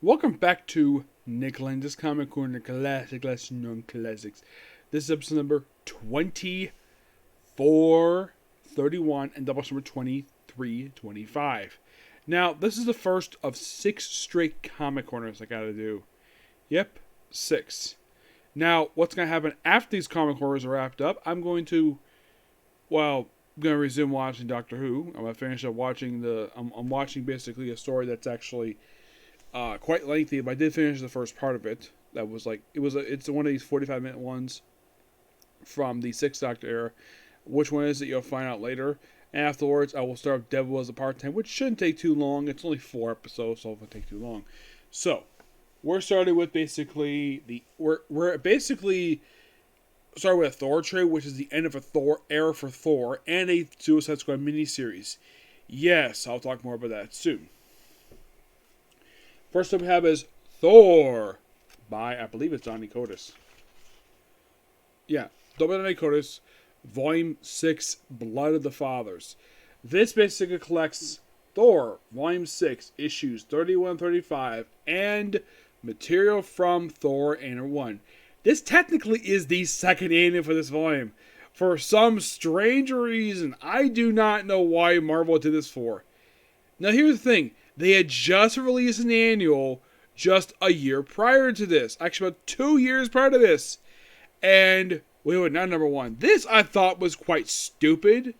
Welcome back to Nick Lenz's Comic Corner Classic Lesson Known Classics. This is episode number 24, 31, and double number 23, 25. Now, this is the first of 6 straight comic corners I gotta do. Yep, 6. Now, what's gonna happen after these comic corners are wrapped up, I'm going to resume watching Doctor Who. I'm gonna finish up watching I'm watching basically a story that's actually quite lengthy, but I did finish the first part of it. That was it's one of these 45-minute ones from the 6th Doctor era. Which one is it, you'll find out later. And afterwards, I will start with Devil as a part-time, which shouldn't take too long. It's only 4 episodes, so it won't take too long. So, we're starting with we're basically starting with a Thor trade, which is the end of a Thor era for Thor, and a Suicide Squad miniseries. Yes, I'll talk more about that soon. First up we have is Thor by, I believe it's Donny. Yeah, Donny, Volume 6, Blood of the Fathers. This basically collects Thor, Volume 6, issues 31 35, and material from Thor Annual 1. This technically is the second annual for this volume. For some strange reason, I do not know why Marvel did this for. Now here's the thing. They had just released an annual just a year prior to this. Actually, about 2 years prior to this. And we were not number 1. This, I thought, was quite stupid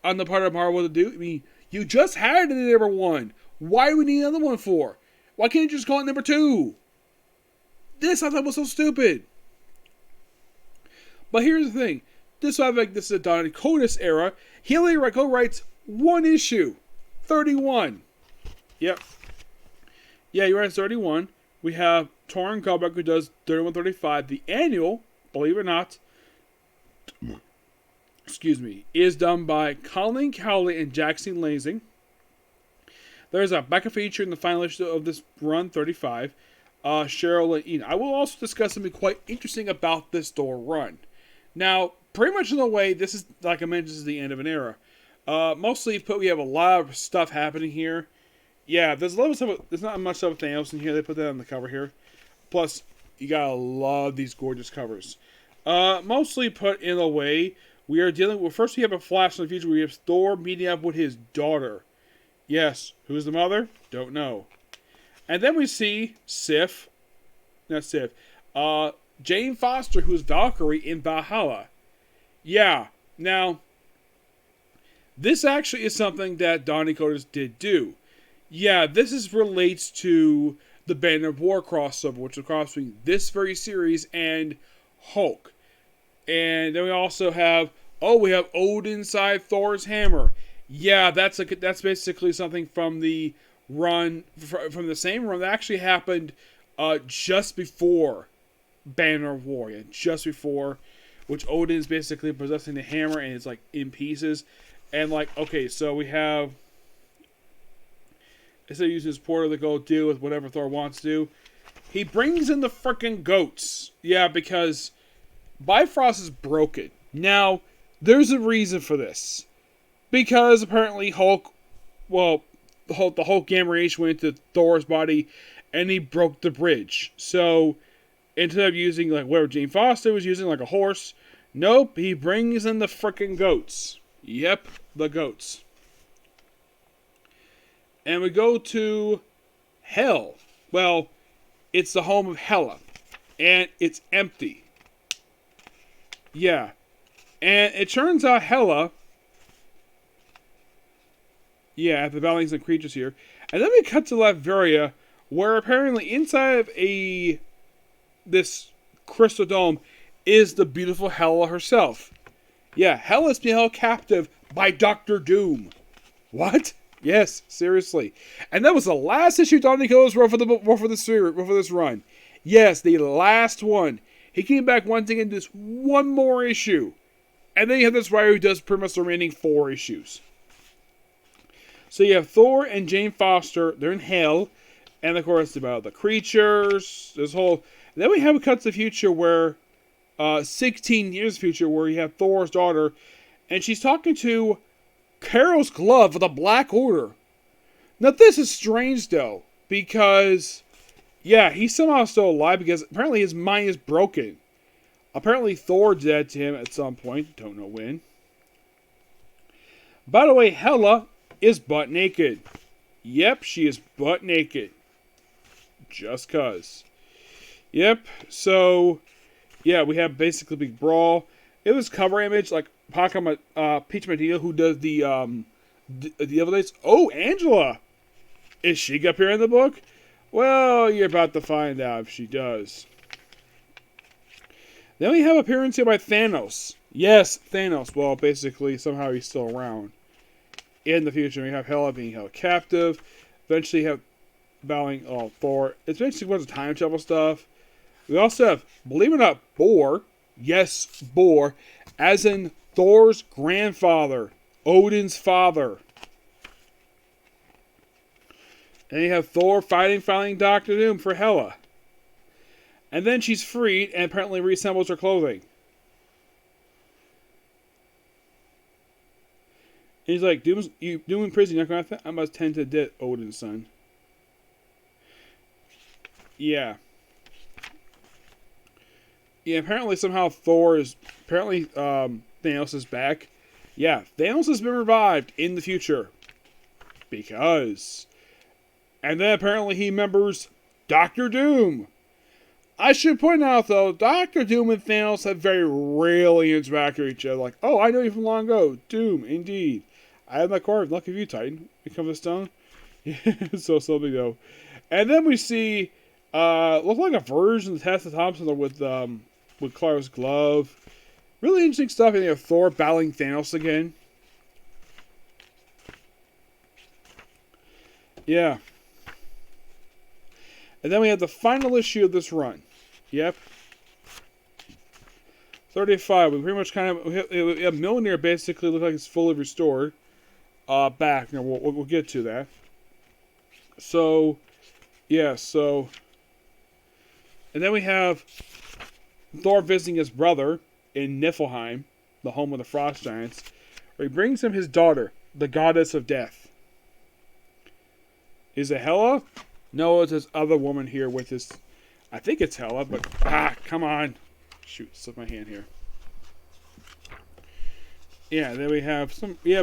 on the part of Marvel to do. I mean, you just had it in number 1. Why do we need another one for? Why can't you just call it number 2? This, I thought, was so stupid. But here's the thing. This is a Donny era. He only writes 1 issue. 31. Yep. Yeah, he writes 31. We have Torrin Callback, who does 31 35. The annual, believe it or not, is done by Colleen Cowley and Jackson Lansing. There's a backup feature in the final issue of this run, 35. Cheryl and Ian. I will also discuss something quite interesting about this Thor run. Now, pretty much in a way, this is, like I mentioned, this is the end of an era. Mostly, we have a lot of stuff happening here. Yeah, there's a lot of stuff. There's not much stuff else in here. They put that on the cover here. Plus, you gotta love these gorgeous covers. Mostly put in a way, we are dealing with. First, we have a flash in the future. We have Thor meeting up with his daughter. Yes, who's the mother? Don't know. And then we see Jane Foster, who's Valkyrie in Valhalla. Yeah, now, this actually is something that Donny did do. Yeah, this relates to the Banner of War crossover, which is a cross between this very series and Hulk. And then we also have, we have Odin inside Thor's hammer. Yeah, that's basically something from the run, from the same run that actually happened just before Banner of War. Yeah, just before, which Odin is basically possessing the hammer and it's like in pieces. And so we have, instead of using his portal to go deal with whatever Thor wants to do, he brings in the frickin' goats. Yeah, because Bifrost is broken. Now, there's a reason for this. Because apparently the Hulk gamma radiation went into Thor's body and he broke the bridge. So, instead of using whatever Jane Foster was using, like a horse, nope, he brings in the frickin' goats. Yep, the goats. And we go to Hell. Well, it's the home of Hela. And it's empty. Yeah. And it turns out Hela, at the Battling of Creatures here. And then we cut to Latveria, where apparently inside of this crystal dome is the beautiful Hela herself. Yeah, Hela's being held captive by Doctor Doom. What? Yes, seriously. And that was the last issue Donny wrote for this run. Yes, the last one. He came back once again to this one more issue. And then you have this writer who does pretty much the remaining 4 issues. So you have Thor and Jane Foster. They're in Hell. And of course, about the creatures. And then we have a cut to the future where, 16 years future, where you have Thor's daughter. And she's talking to Carol's glove of the Black Order. Now this is strange though, because Yeah, he's somehow still alive because apparently his mind is broken. Apparently Thor did that to him at some point. Don't know when. By the way, Hela is butt naked. Yep, she is butt naked. Just cuz. Yep, so, yeah, we have basically big brawl. It was cover image, like, Peach Medina, who does the updates. Oh, Angela! Is she up here in the book? Well, you're about to find out if she does. Then we have appearance here by Thanos. Yes, Thanos. Well, basically, somehow he's still around. In the future, we have Hela being held captive. Eventually, have battling Thor. It's basically a bunch of time travel stuff. We also have, believe it or not, Bor. Yes, Bor. As in Thor's grandfather. Odin's father. And you have Thor fighting Doctor Doom for Hela. And then she's freed and apparently reassembles her clothing. And he's like, Doom in prison, you're not going to have to? I must tend to death, Odin's son. Yeah. Yeah, apparently somehow Thanos is back. Yeah, Thanos has been revived in the future. Because. And then apparently he remembers Doctor Doom. I should point out, though, Doctor Doom and Thanos have very rarely interacted with each other. Like, oh, I know you from long ago. Doom, indeed. I have my core. Lucky for you, Titan. Become the stone. So something, though. And then we see, look like a version of Tessa Thompson with Clara's glove. Really interesting stuff. And you have Thor battling Thanos again. Yeah. And then we have the final issue of this run. Yep. 35. We pretty much we have Mjolnir basically look like it's fully restored. Back. You know, we'll get to that. So, yeah, so. And then we have Thor visiting his brother in Niflheim, the home of the Frost Giants, where he brings him his daughter, the goddess of death. Is it Hela? No, it's this other woman here with this. I think it's Hela, but come on. Shoot, slipped my hand here. Yeah, then we have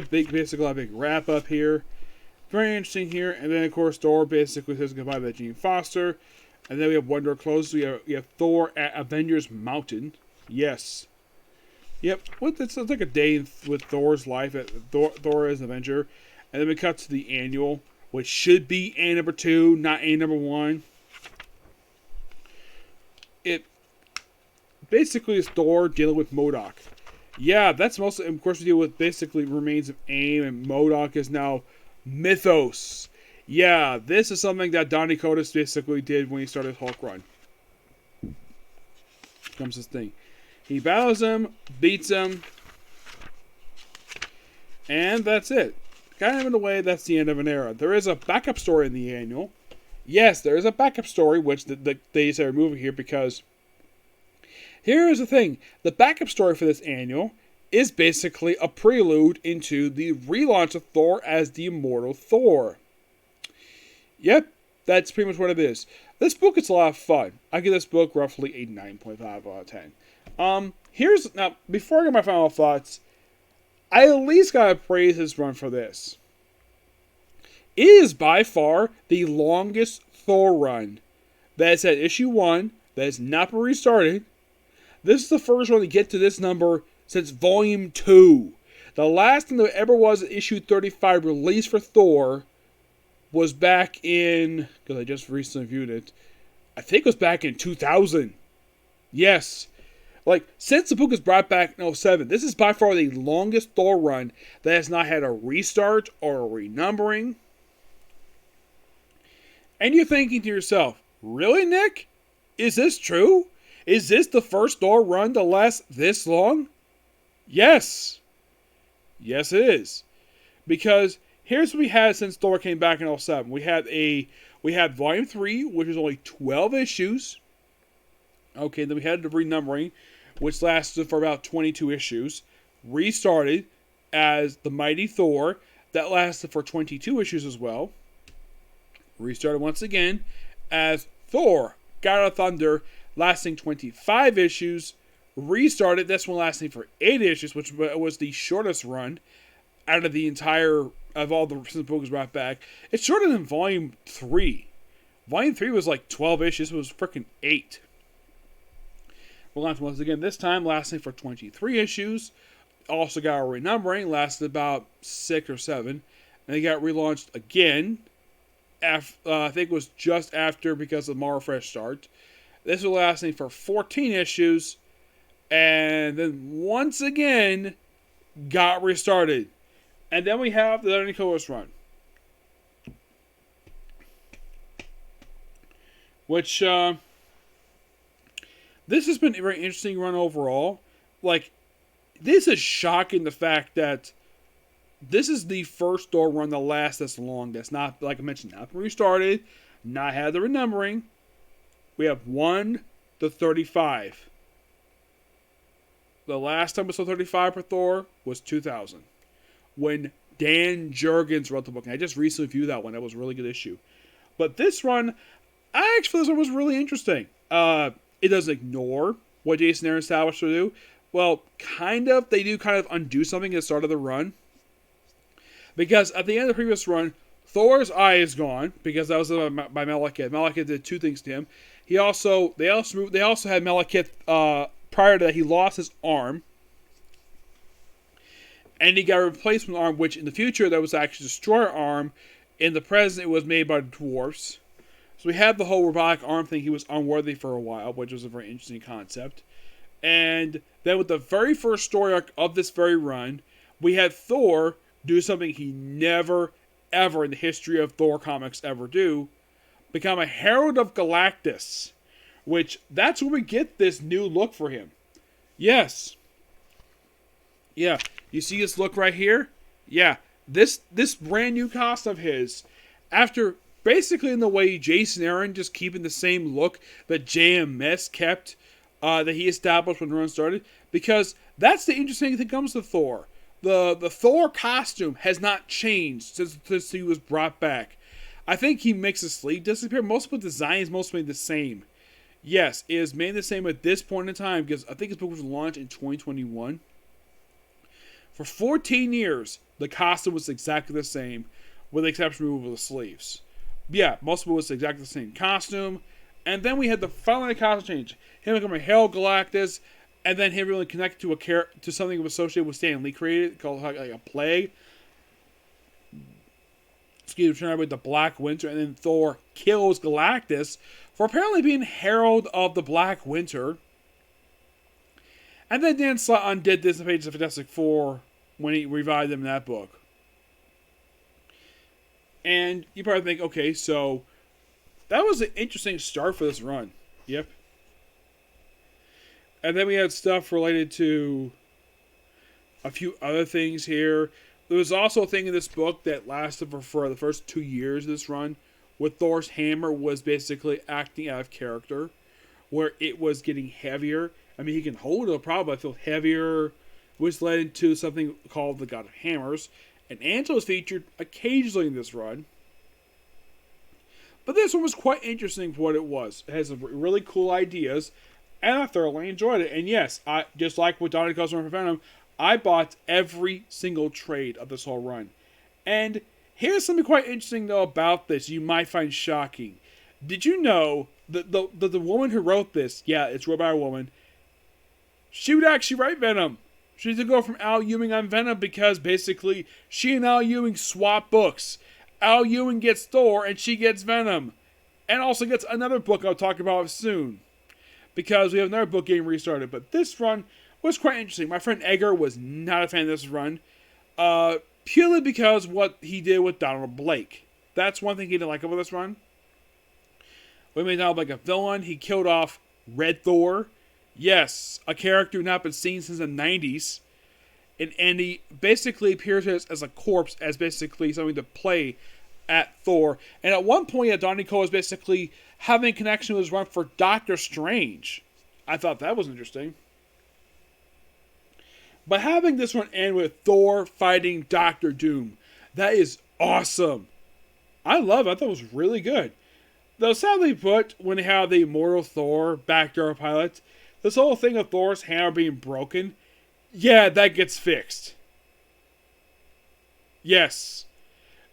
basically a big wrap up here. Very interesting here. And then, of course, Thor basically says goodbye to Jane Foster. And then we have One Door Closed. We have Thor at Avengers Mountain. Yes. Yep. It's like a day with Thor's life. Thor as an Avenger. And then we cut to the annual, which should be A number 2, not A number 1. It basically is Thor dealing with M.O.D.O.K. Yeah, that's mostly, of course, we deal with basically remains of AIM, and M.O.D.O.K. is now Mythos. Yeah, this is something that Donny basically did when he started his Hulk run. Comes this thing. He battles him, beats him, and that's it. Kind of in a way, that's the end of an era. There is a backup story in the annual. Yes, there is a backup story, which they decided to remove here because here is the thing. The backup story for this annual is basically a prelude into the relaunch of Thor as the Immortal Thor. Yep, that's pretty much what it is. This book is a lot of fun. I give this book roughly a 9.5 out of 10. Now, before I get my final thoughts, I at least gotta praise his run for this. It is by far the longest Thor run that has had issue 1 that has not been restarted. This is the first one to get to this number since volume 2. The last thing that ever was issue 35 released for Thor was back in, because I just recently viewed it, I think it was back in 2000. Yes. Like, since the book was brought back in 07, this is by far the longest Thor run that has not had a restart or a renumbering. And you're thinking to yourself, really, Nick? Is this true? Is this the first Thor run to last this long? Yes. Yes, it is. Because here's what we had since Thor came back in 07. We had volume 3, which was only 12 issues. Okay, then we had the renumbering, which lasted for about 22 issues. Restarted as the Mighty Thor, that lasted for 22 issues as well. Restarted once again as Thor, God of Thunder, lasting 25 issues, restarted. This one lasting for 8 issues, which was the shortest run out of the entire, of all the, since the book was brought back. It's shorter than Volume 3. Volume 3 was like 12 issues, it was freaking 8. Well, once again, this time lasting for 23 issues. Also got a renumbering, lasted about 6 or 7. And it got relaunched again. I think it was just after, because of the Marvel Fresh start. This was lasting for 14 issues. And then once again, got restarted. And then we have the Donny run. Which, this has been a very interesting run overall. Like, this is shocking, the fact that this is the first Thor run that lasts this long. That's not, like I mentioned, not restarted, not had the renumbering. We have 1 to 35. The last time we saw 35 for Thor was 2000. When Dan Jurgens wrote the book. And I just recently viewed that one. That was a really good issue. But this run, I actually thought this one was really interesting. It doesn't ignore what Jason Aaron established to do. Well, kind of. They do kind of undo something at the start of the run. Because at the end of the previous run, Thor's eye is gone, because that was by Malekith. Malekith did 2 things to him. They also had Malekith, prior to that, he lost his arm. And he got a replacement arm, which in the future, that was actually a destroyer arm. In the present, it was made by the dwarfs. So we had the whole robotic arm thing. He was unworthy for a while, which was a very interesting concept. And then with the very first story arc of this very run, we had Thor do something he never, ever in the history of Thor comics ever do. Become a Herald of Galactus. Which, that's where we get this new look for him. Yes. Yeah. You see this look right here? Yeah. This brand new costume of his, after basically in the way Jason Aaron just keeping the same look that JMS kept, that he established when the run started, because that's the interesting thing that comes to Thor. The Thor costume has not changed since he was brought back. I think he makes his sleeve disappear. Most of the design is mostly the same. Yes, it is made the same at this point in time, because I think his book was launched in 2021. For 14 years, the costume was exactly the same, with the exception of removal of the sleeves. Yeah, most of it was exactly the same costume. And then we had the finally costume change. Him becoming Herald Galactus, and then him really connected to something that was associated with Stan Lee created, called like a plague. Excuse me, with the Black Winter, and then Thor kills Galactus for apparently being Herald of the Black Winter. And then Dan Slott undid this in Pages of Fantastic Four when he revived them in that book. And you probably think, okay, so that was an interesting start for this run. Yep. And then we had stuff related to a few other things here. There was also a thing in this book that lasted for the first 2 years of this run, where Thor's hammer was basically acting out of character, where it was getting heavier. I mean, he can hold it, no problem, but I feel heavier, which led into something called the God of Hammers. And Angela is featured occasionally in this run. But this one was quite interesting for what it was. It has some really cool ideas, and I thoroughly enjoyed it. And yes, I just like what Donny calls from Venom, I bought every single trade of this whole run. And here's something quite interesting, though, about this you might find shocking. Did you know that the woman who wrote this, yeah, it's wrote by a woman, she would actually write Venom. She used to go from Al Ewing on Venom because basically she and Al Ewing swap books. Al Ewing gets Thor and she gets Venom. And also gets another book I'll talk about soon, because we have another book getting restarted. But this run was quite interesting. My friend Edgar was not a fan of this run. Purely because what he did with Donald Blake. That's one thing he didn't like about this run. We made Donald Blake a villain. He killed off Red Thor. Yes, a character not been seen since the 90s. And he basically appears as a corpse, as basically something to play at Thor. And at one point, yeah, Donny was basically having a connection with his run for Doctor Strange. I thought that was interesting. But having this one end with Thor fighting Doctor Doom, that is awesome. I love it. I thought it was really good. Though sadly put, when they have the immortal Thor backdoor pilot, this whole thing of Thor's hammer being broken, yeah, that gets fixed. Yes.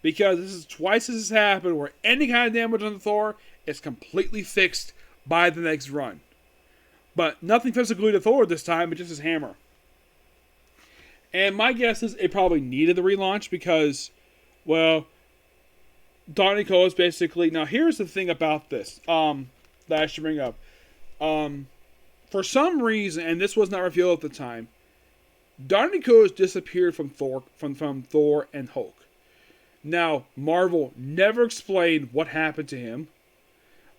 Because this is twice this has happened where any kind of damage on the Thor is completely fixed by the next run. But nothing physically to Thor this time, but just his hammer. And my guess is it probably needed the relaunch because, well, Donny is basically... Now, here's the thing about this that I should bring up. For some reason, and this was not revealed at the time, Donny disappeared from Thor and Hulk. Now, Marvel never explained what happened to him.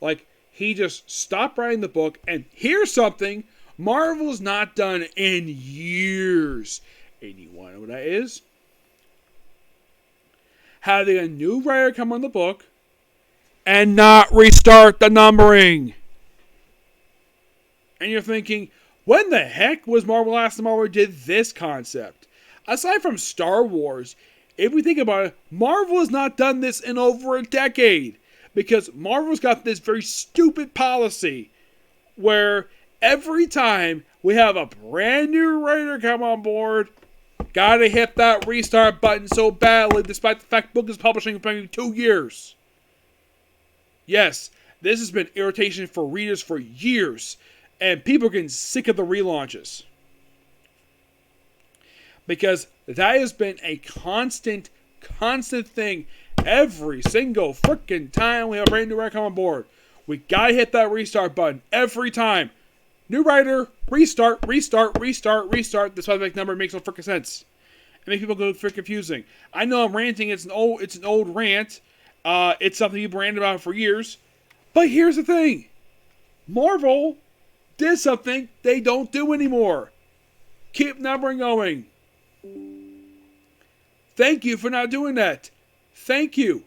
Like, he just stopped writing the book, and here's something Marvel's not done in years. And you want to know what that is? Having a new writer come on the book and not restart the numbering. And you're thinking, when the heck was Marvel last time Marvel did this concept? Aside from Star Wars, if we think about it, Marvel has not done this in over a decade. Because Marvel's got this very stupid policy where every time we have a brand new writer come on board, gotta hit that restart button so badly, despite the fact the book is publishing for maybe 2 years. Yes, this has been irritation for readers for years, and people are getting sick of the relaunches. Because that has been a constant thing every single freaking time we have a brand new writer come on board. We gotta hit that restart button every time. New writer, restart. Despite the fact number makes no freaking sense. It makes people go freaking confusing. I know I'm ranting. It's an old rant. It's something you've ranted about for years. But here's the thing. Marvel did something they don't do anymore. Keep numbering going. Thank you for not doing that. Thank you.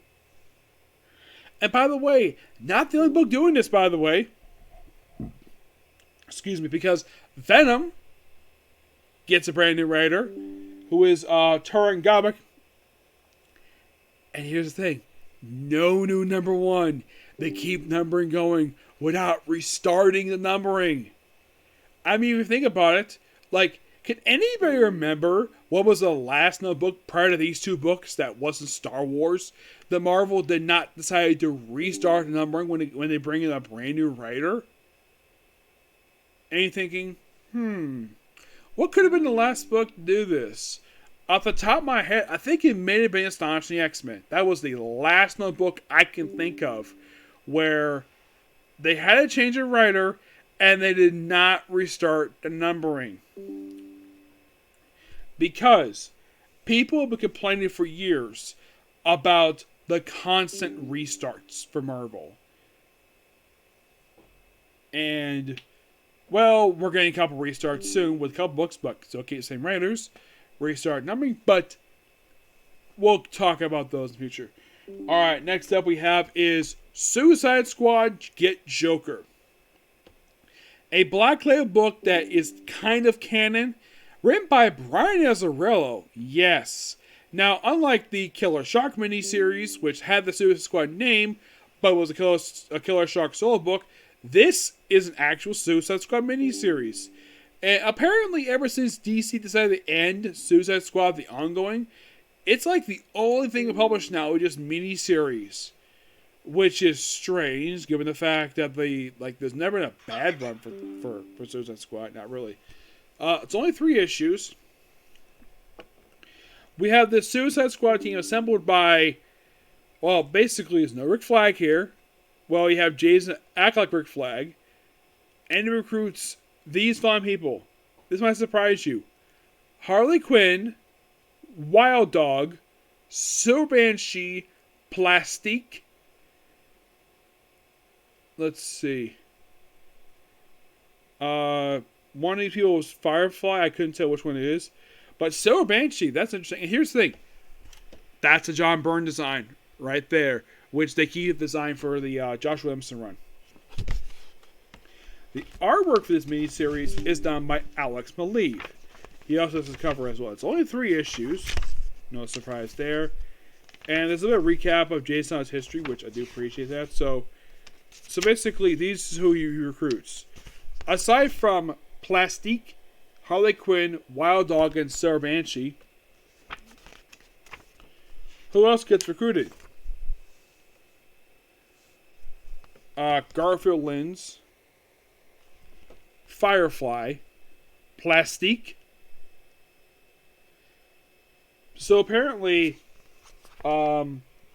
And by the way, not the only book doing this, by the way. Excuse me, because Venom gets a brand new writer, who is Turin Gobek. And here's the thing. No new number one. They keep numbering going without restarting the numbering. I mean, if you think about it, like, can anybody remember what was the last book prior to these two books that wasn't Star Wars? That Marvel did not decide to restart the numbering when they bring in a brand new writer? And you're thinking, what could have been the last book to do this? Off the top of my head, I think it may have been Astonishing X-Men. That was the last book I can think of where they had to change a writer and they did not restart the numbering. Because people have been complaining for years about the constant restarts for Marvel. And, well, we're getting a couple restarts soon with a couple books, but still keep the same writers. Restart numbering, but we'll talk about those in the future. Alright, next up we have is Suicide Squad Get Joker. A Black Label book that is kind of canon, written by Brian Azzarello, yes. Now, unlike the Killer Shark miniseries, which had the Suicide Squad name, but was a Killer Shark solo book, this is an actual Suicide Squad miniseries. And apparently, ever since DC decided to end Suicide Squad, the ongoing, it's like the only thing published now is just miniseries. Which is strange, given the fact that there's never been a bad run for Suicide Squad. Not really. It's only 3 issues. We have the Suicide Squad team assembled by, well, basically there's no Rick Flag here. Well, you have Jason act like Rick Flag. And he recruits these fine people. This might surprise you. Harley Quinn, Wild Dog, Silver Banshee, Plastique. Let's see. One of these people was Firefly. I couldn't tell which one it is. But Silver Banshee, that's interesting. And here's the thing. That's a John Byrne design right there. Which they keep the design for the Josh Williamson run. The artwork for this miniseries is done by Alex Maleev. He also has his cover as well. It's only 3 issues. No surprise there. And there's a bit of recap of Jason's history, which I do appreciate that. So, So basically, these is who he recruits. Aside from Plastique, Harley Quinn, Wild Dog, and Sarah Banshee, who else gets recruited? Garfield Lenz, Firefly, Plastique. So apparently,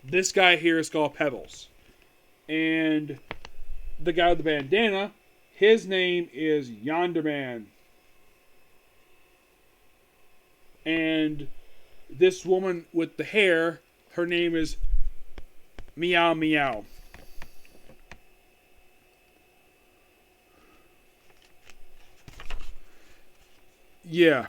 this guy here is called Pebbles. And the guy with the bandana, his name is Yonder Man. And this woman with the hair, her name is Meow Meow. Yeah.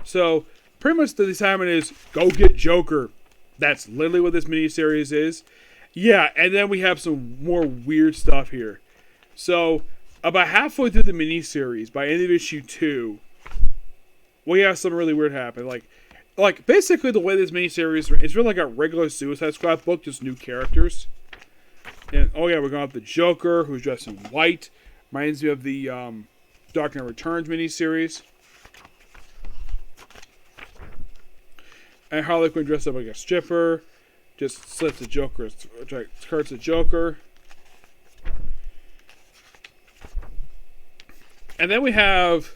So, pretty much the assignment is go get Joker. That's literally what this miniseries is. Yeah, and then we have some more weird stuff here. So, about halfway through the miniseries, by end of issue 2, we have something really weird happen. Like basically the way this miniseries, it's really like a regular Suicide Squad book, just new characters. And oh yeah, we're going up the Joker, who's dressed in white. Reminds me of the Dark Knight Returns miniseries. And Harley Quinn dressed up like a stripper, just slits the Joker, skirts the Joker. And then we have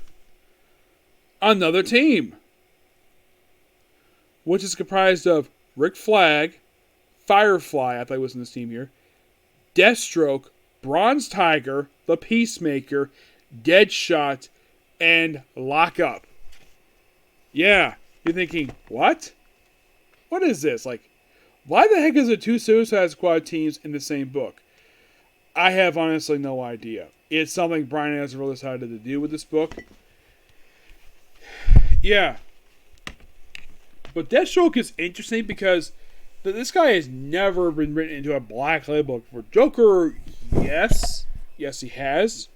another team, which is comprised of Rick Flag, Firefly, I thought he was in this team here, Deathstroke, Bronze Tiger, the Peacemaker, Deadshot, and Lockup. Yeah, you're thinking, what? What is this? Like, why the heck is there 2 Suicide Squad teams in the same book? I have honestly no idea. It's something Brian has really decided to do with this book. Yeah. But Deathstroke is interesting because this guy has never been written into a Black Label book. For Joker, yes. Yes, he has.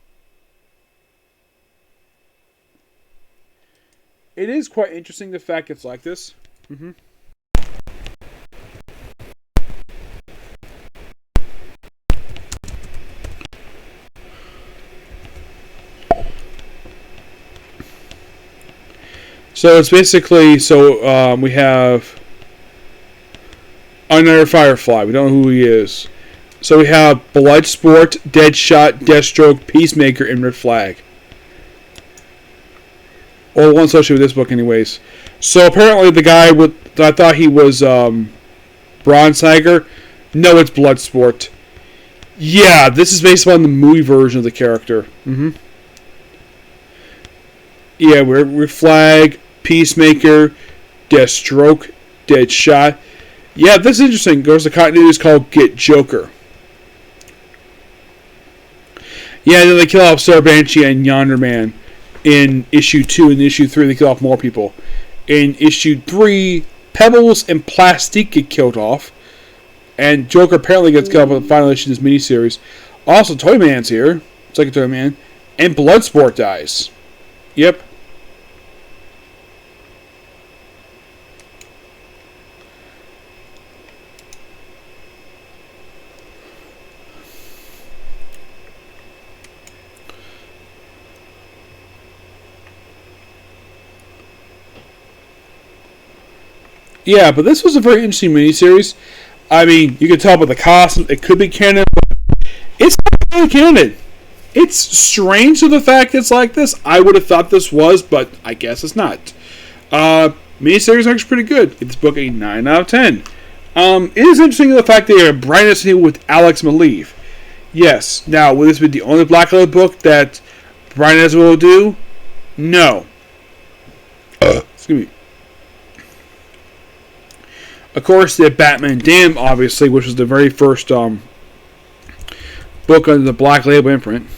It is quite interesting the fact it's like this. Mm-hmm. So it's basically, we have another Firefly. We don't know who he is. So we have Bloodsport, Deadshot, Deathstroke, Peacemaker, and Red Flag. Or one associated with this book anyways. So apparently the guy I thought he was Bronze Tiger. No, it's Bloodsport. Yeah, this is based on the movie version of the character. Mm-hmm. Yeah, we're Flag, Peacemaker, Deathstroke, Deadshot. Yeah, this is interesting. Goes to continuity is called Get Joker. Yeah, and then they kill off Sarah Banshee and Yonder Man in issue 2. In issue 3, they kill off more people. In issue 3, Pebbles and Plastique get killed off. And Joker apparently gets killed off in the final issue of this miniseries. Also, Toyman's here. Second Toyman. And Bloodsport dies. Yep. Yeah, but this was a very interesting miniseries. I mean, you can tell by the costume, it could be canon, but it's not really canon. It's strange to the fact it's like this. I would have thought this was, but I guess it's not. Miniseries is actually pretty good. Give this book a 9 out of 10. It is interesting the fact that you're Brian here with Alex Maleev. Yes. Now, will this be the only Black Label book that Brian Ezra will do? No. Excuse me. Of course, the Batman Damned, obviously, which was the very first book under the Black Label imprint.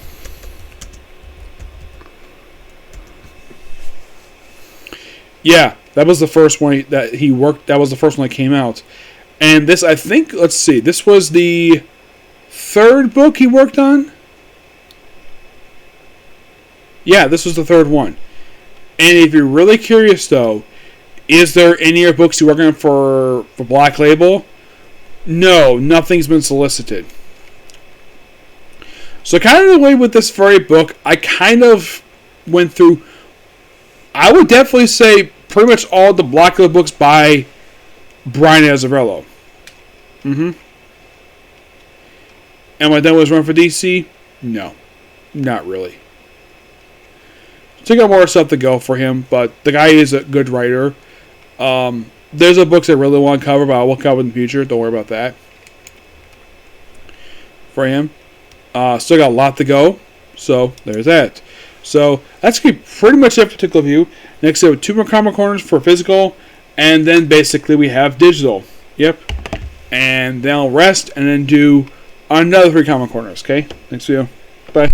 Yeah, that was the first one that he worked. That was the first one that came out. And this, I think, let's see, this was the 3rd book he worked on? Yeah, this was the 3rd one. And if you're really curious, though, Is there any other books you're working on for Black Label? No, nothing's been solicited. So kind of the way with this very book, I kind of went through, I would definitely say pretty much all the Black Label books by Brian Azzarello. And when I done was run for DC, no, not really. So I got more stuff to go for him, but the guy is a good writer. There's a books I really want to cover, but I will cover in the future. Don't worry about that. For him. Still got a lot to go. So, there's that. So, that's going to be pretty much it for Tickle View. Next, we have 2 more comic corners for physical. And then, basically, we have digital. Yep. And then I'll rest and then do another 3 comic corners. Okay? Next video. Bye.